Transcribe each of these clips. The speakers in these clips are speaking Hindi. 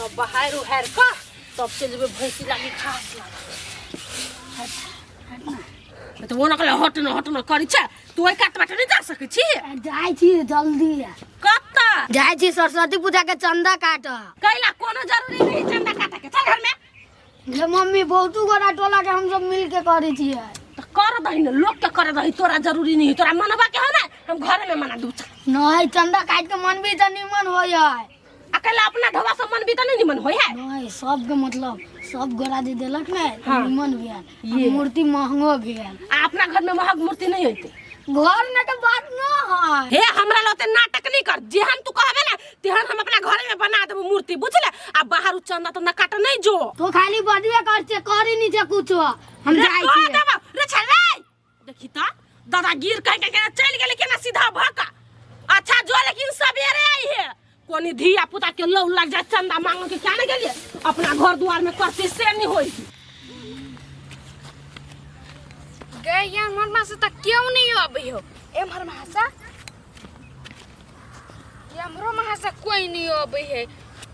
सब बाहर उहार का तब चल जेबे भैंसी लागी घास लागी तो वो न कहले हट न करी छ तू ओइ काट बाटे नहीं जा सकै छी जाय छी जल्दी कत्ता जाय छी सरस्वती पूजा के चंदा काट कैला कोनो जरूरी नहीं चंदा काटे के चल घर में ये मम्मी बहुत गोरा टोला के हम सब मिल के करे छी तो कर दही न लोग के कर दही तोरा जरूरी नहीं तोरा मनबा के है ना हम घर में मना दूछ नहीं चंदा काट के मन भी त निमन होय है अकेला अपना ढवा से मन भी त नहीं निमन होय है नहीं सब के मतलब सब गोरा दे देलक ने हाँ। निमन भेल मूर्ति महंगो भेल अपना घर में महग मूर्ति नहीं होते घर में के बात न है हे हमरा लोते नाटक नहीं कर जेहन तू कहबे ना तेहन हम अपना घर में बना देबो मूर्ति बुझले आ बाहर चंदा तो ना काट नहीं जो तो खाली बडिया कर छे करी नहीं छे कुछ हम जाय छी रे छे रे देखी त दादा गिर कह के चल गेले केना सीधा भका अच्छा जो लेकिन सवेरे आई है कोनी धिया पुता के लौ लग जाए चंदा मांगो के क्या नहीं गेलिए अपना घर द्वार में करती से नहीं होई गए यार मरमा से तक क्यों नहीं आबे हो ए मर महासा या मरो महासा कोई नहीं आबे है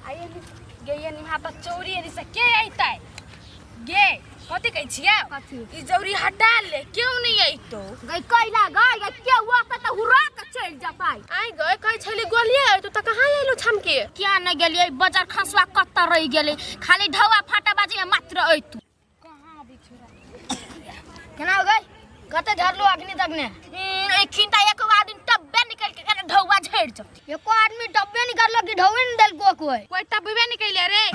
आये गए या निहा त चौरी एरी से के आइता गे कथि कहै छिया ई जौरी हटा ले क्यों नहीं आई तो गई कैला गई के हुआ त हुरा के चल जताई आई गए कहि छली गोलिए तो त कहां आइलो छमके क्या न गेलिए बाजार खसवा कत्ता रह गेले खाली ढवा फाटा बाजी में मात्र अइतु कहां बिछोरा केना गई कते धरलो अग्नि तक ने एखिन त एक आदमी टब्बे निकल के करे ढौवा झेड़ जती एको आदमी डब्बे निकाललो कि ढौवे न देल कोई टब्बे निकले रे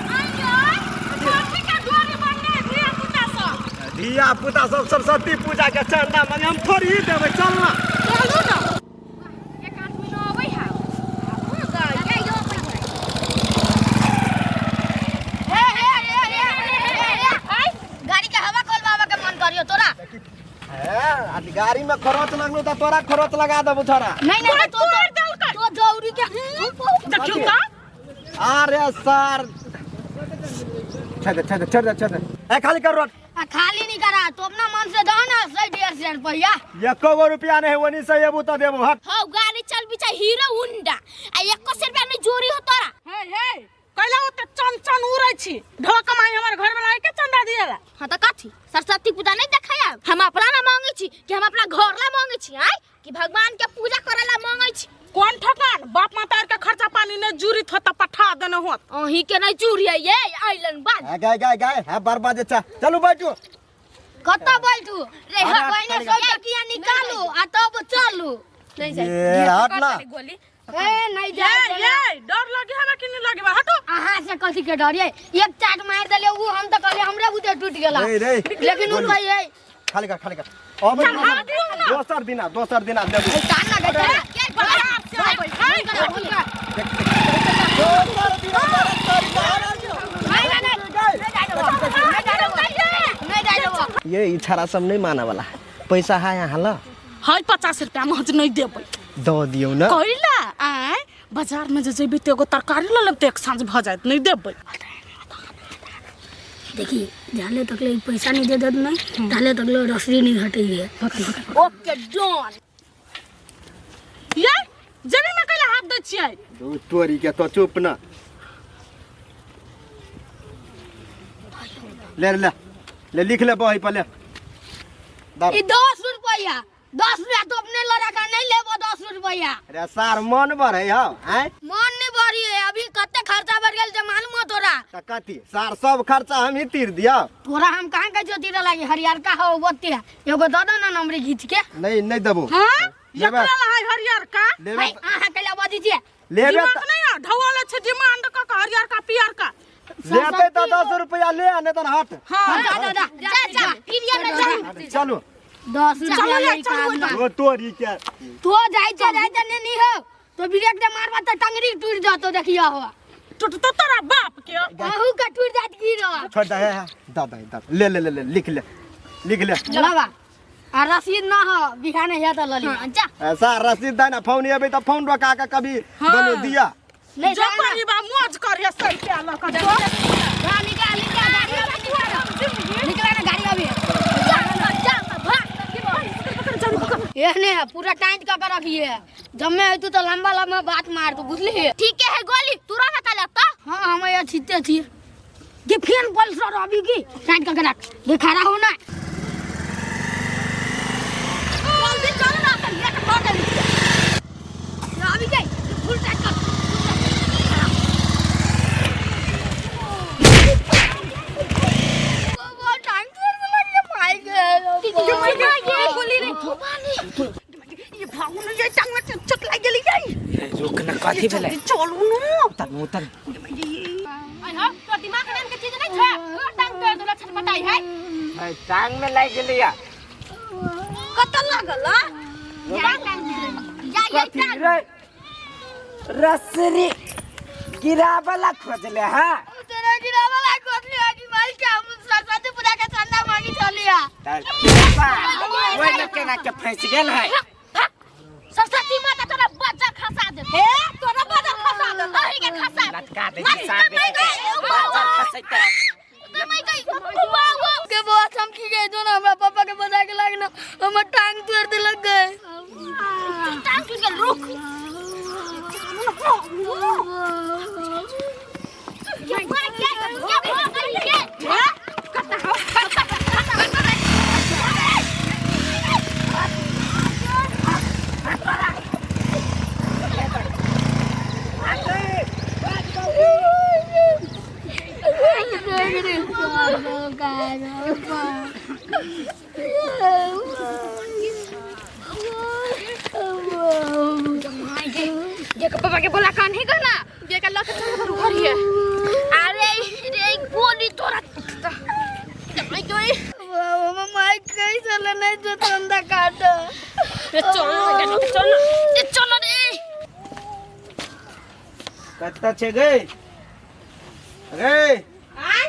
धिया पुता सब सरस्वती पूजा के चंदा मांगे हम थोड़ी ही देबे चल ना चलू ना एक आदमी न आबै हा ये यो हे गाड़ी के हवा खोलवावे के मन करियो तोरा आज गाड़ी में खरोच लगलो त तोरा खरोच लगा देबो छोरा नहीं तो जौरी के देखियो त अरे सर छद ए खाली कर रोड खाली नहीं करा तो अपना मन से दो ना 150 रुपया एको रुपया नहीं वनी से एबू त देबो हट हो गाड़ी चल बिचा हीरो हुंडा आ 100 रुपया में जोरी हो तोरा हे कैला ओते चन उड़ै छी ढो कमाई हमर घर वाला के चंदा दिएला हां त कथि सरस्वती पूजा नहीं देखाया हम अपना ना मांगे छी कि हम अपना घर ला मांगे छी आय कि भगवान के पूजा करेला मांगे छी कौन ठकान बाप माता के खर्चा पानी ने जूरी थता पठा देने होत अही के नहीं चूरी है ये आइलन बाद गाय है बर्बाद चलो बैठो कत्ता बैठू रे रे कोइने 100 टकिया निकालू आ तब चलू नहीं जाए ये हट ना गोली ए नहीं जाए ये डर लगे हमरा कि नहीं लगे हटो अहाँ से कथि के डर ये एक चाट मार देले उ हम त कहले हमरे बुते टूट गेला रे लेकिन उ कहिए खाली कर अब दोसर दिना देबो ताना गए ये इछारा सब नहीं माना वाला पैसा है यहाँ ला है 50 रुपया महज नहीं देबै दो दियो ना कैला आय बाजार में जे जेबे ते एगो तरकारी ल लेब ते एक सांझ भ जात नहीं देबै देखी जाले तक ले पैसा नहीं दे देत नहीं ताले तक ले रसरी नहीं हटे है ओके डन ये जने में कैला हाथ दै छियै दो तोरी के तो चुप ना ले लिख ले बही पहले ई 10 रुपया 10 रुपया तो अपने लड़का नहीं लेबो 10 रुपया अरे सार मन बढ़े हो हैं मन नहीं भरी है अभी कते खर्चा बढ़ गेल जे मालूम हो तोरा त कथी सार सब खर्चा हम ही तीर दिया तोरा हम कहां के जो तीर लागी हरियर का हो बत्ती एगो दो दो ना नंबर घीच के नहीं देबो हां लेबे एकरा है हरियर का लेबे आहा केला बदी छे लेबे दिमाग नहीं ढवाला छै डिमांड का हरियर का पियर का लेबे तो 10 रुपया ले आ नहीं तो हट हां जा फिर ये में चलो 10 रुपया ले का वो तोरी के तो जाय नहीं हो तो ब्रेक दे मारबा तो टंगरी टूट जातो देखिया हो तो तोरा बाप के आहू का टूट जात गिरो छोड़ दे दादा ले लिख ले चलावा आ रसीद ना हो बिहाने है तो लली जा ऐसा रसीद देना फोन अबे तो फोन रखा के कभी बनो दिया नहीं जो करीबा मौज कर सही के ला कर निकाल निकला ना गाड़ी अभी जा भाग एहने पूरा टाइट का रखिए जब मैं तू तो लंबा बात मार तू बुझली ठीक है गोली तुरा ना लगता हां हम ये छिते छी ये फैन पल्सर अभी की साइड करके रख ये खड़ा हो ना जल्दी चल ना कर लेट हो गई ये अभी गई फुल टैक कर वो टाइम से लग गया भाई गए ये गोली रे ये भागो ना ये टांग में चोट लग गई गई रुक ना कथी भेलै चलू न तन उतन आई हो तो दिमाग में के चीज नहीं था टांग तोड़ देला छटपटाई है टांग में लाग गेलिया कतल लागल या टांग रे रसरी गिरावला खोजले हां तेरा गिरावला खोजले आजी भाई के हम सरस्वती पूजा का चंदा मांगी चलिया ओए लकेना के फंस गेल है सरस्वती माता तोरा बच्चा खसा दे हे तोरा बच्चा खसा दे तही के खसा लटका दे साथ दे बाजार खसैते के बहुत हम की गए जो ना हमरा पापा के बजा के लागना हम टांग तोड़ दे लग गए टांग के रुक ये पर क्या करता हो ये का पापा के बोला कान ही कहना ये का लक चल घर है अरे रे गोली तोरा मम्मा कहीं चल नहीं जो चंदा काट चल रे कत्ता छे गई रे आई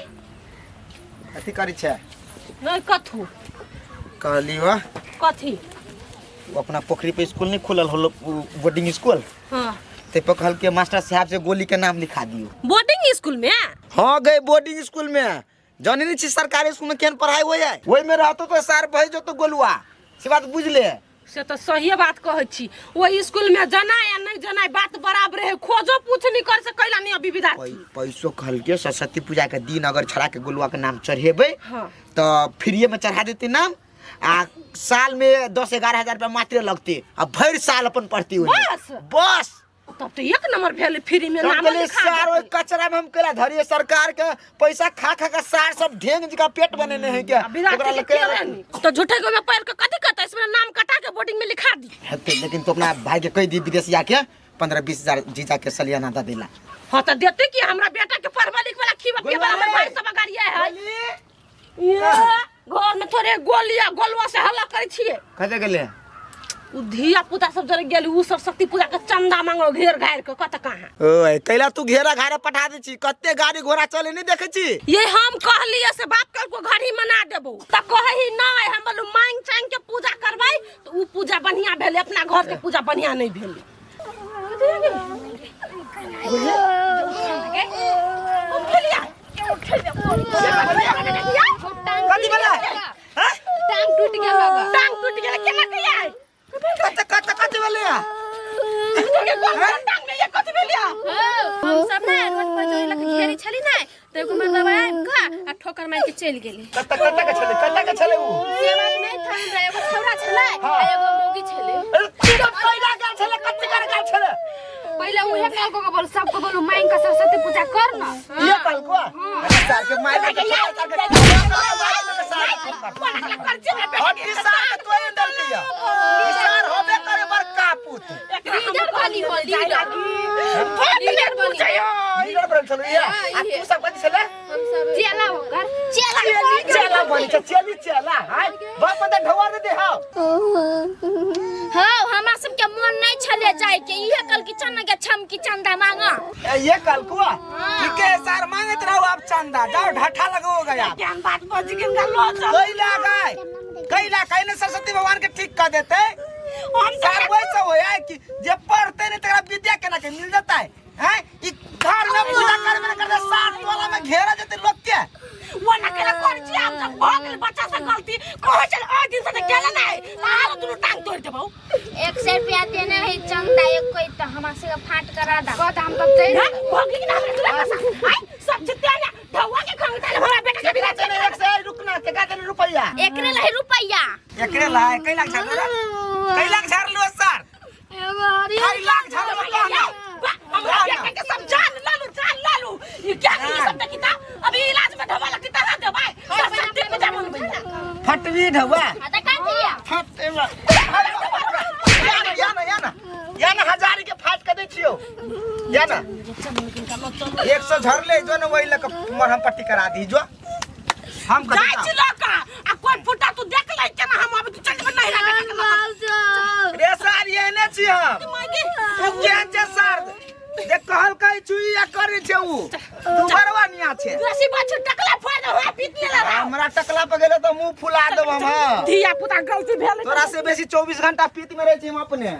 कथी करी छे नहीं कथू कहली वा कथी वो अपना पोखरी पे स्कूल नहीं खुलल होलो बोर्डिंग स्कूल हां ते पे कहल के मास्टर साहब से गोली के नाम लिखा दियो बोर्डिंग स्कूल में हां गए बोर्डिंग स्कूल में जानी नहीं छी सरकारी स्कूल में केन पढ़ाई हो जाए वही में रहतो तो सर भई जो तो गोलुआ से बात बुझ ले से तो सही बात कहै छी वो स्कूल में जना या नहीं जना बात बराबर है खोजो पूछ नहीं कर से कैला नहीं अभी विद्यार्थी पैसो कहल के सरस्वती पूजा के दिन अगर छड़ा के गोलुआ के नाम चढ़ेबे हां तो फ्री में चढ़ा देते नाम आ साल में 10-11 हजार रुपया मात्र लगते अब भर साल अपन पढ़ती हुई बस तब तो एक नंबर भेल फ्री में नाम लिखा सार ओइ कचरा में हम केला धरिए सरकार के पैसा खा खा के सार सब ढेंग जी का पेट बनेने हैं क्या ओकरा लगे तो झूठे को में पैर के कथि कहता इसमें नाम कटा के बोर्डिंग में लिखा दी हेते लेकिन तो अपना भाई के कह दी विदेश जाके 15-20 हजार जीजा के सलियाना दा देला हां तो देते कि हमरा बेटा के पढ़वा लिखवाला खीबा के वाला हमर भाई सब गाड़िया है ये घर में थोड़े गोलिया गोलवा से हल्ला करे छिए कते गेले उ धिया पुता सब जरे गेली उ सरस्वती पूजा के चंदा मांगो घेर घार के कत कहां ओए कैला तू घेरा घारे पठा दे छी कते गाड़ी घोड़ा चले नहीं देखे छी ये हम कहलिए से बाप कल को घड़ी मना देबो त कहि नहीं हम बोलू मांग चांग के पूजा करबै तो उ पूजा बढ़िया भेले अपना घर के पूजा बढ़िया नहीं भेले कथी भेलै हां टांग टूट गेल टांग टूट गेल केना कहिया कते भेलै टांग में ये कथि भेलिया हम सब ना रोड पर जोई लक घेरी छली ना तो को मन बाबा का आ ठोकर मार के चल गेले कते के छले उ से बात नहीं था हमरा एगो छौरा छले आ एगो मोगी छले तीनो पहिला गाल छले कते कर गाल छले पहले उहे काल को बोल सबको बोलू माइन का सरस्वती पूजा कर ना ये काल को सर के मार के सर तो अंदर किया सर होबे करे बड़का पुत लीडर बनी हो लीडर बनी लीडर बन चलो ये आ तू सब कथि छले हम सब चला होकर चला बनी चला हाय बाप बता ढवा दे हां हां हमरा सब के मन नहीं छले जाय के इहे कल की चना के छम की चंदा मांगा ये कल को ठीक है सर मांगत रहो आप चंदा जाओ ढाठा लगाओ गया ज्ञान बात बज के लो कैला कहने सरस्वती भगवान के ठीक कर देते हम सर वैसा होया कि जे पढ़ते नहीं तेरा विद्या केना के मिल जाता है हैं ई घर में पूजा करे में कर सात वाला में घेरा देते लोग के वो ना केला कर छी आप सब भगल बच्चा से गलती कहे चल आ दिन से केला नहीं ताल तू टांग तोड़ देबो 100 रुपया देने है चंदा एक कोई तो हमरा से फाट करा दा कहत हम तब दे भगली ना हमरा एकरे लाई रुपया एकरे लाए कई लाख झाड़ लो कई लाख झाड़ लो सर कई लाख झाड़ लो कहना हमरा के सब जान लालू ये क्या है सब किता अभी इलाज में ढवा लगता है दवाई सरस्वती पूजा मन भैया फटवी ढवा आता का दिया फटेवा या ना 1000 के फाट के दे छियो या ना 100 झड़ ले जो न वही लक मरहम पट्टी करा दी जो हम कर जाय छी लका आ कोई फुटा तू देख ले केना हम अब चल जब नहीं रहा रे सर ये ने छी हम तू केहन छे सर जे कहल कई चुई या करे छे उ तू बरवानिया छे बेसी बात टकला फोड़ दे होय पीट ले हमरा टकला पे गेले तो मुंह फुला देब हम धिया पुता गलती भेल तोरा से बेसी 24 घंटा पीत में रहे छी हम अपने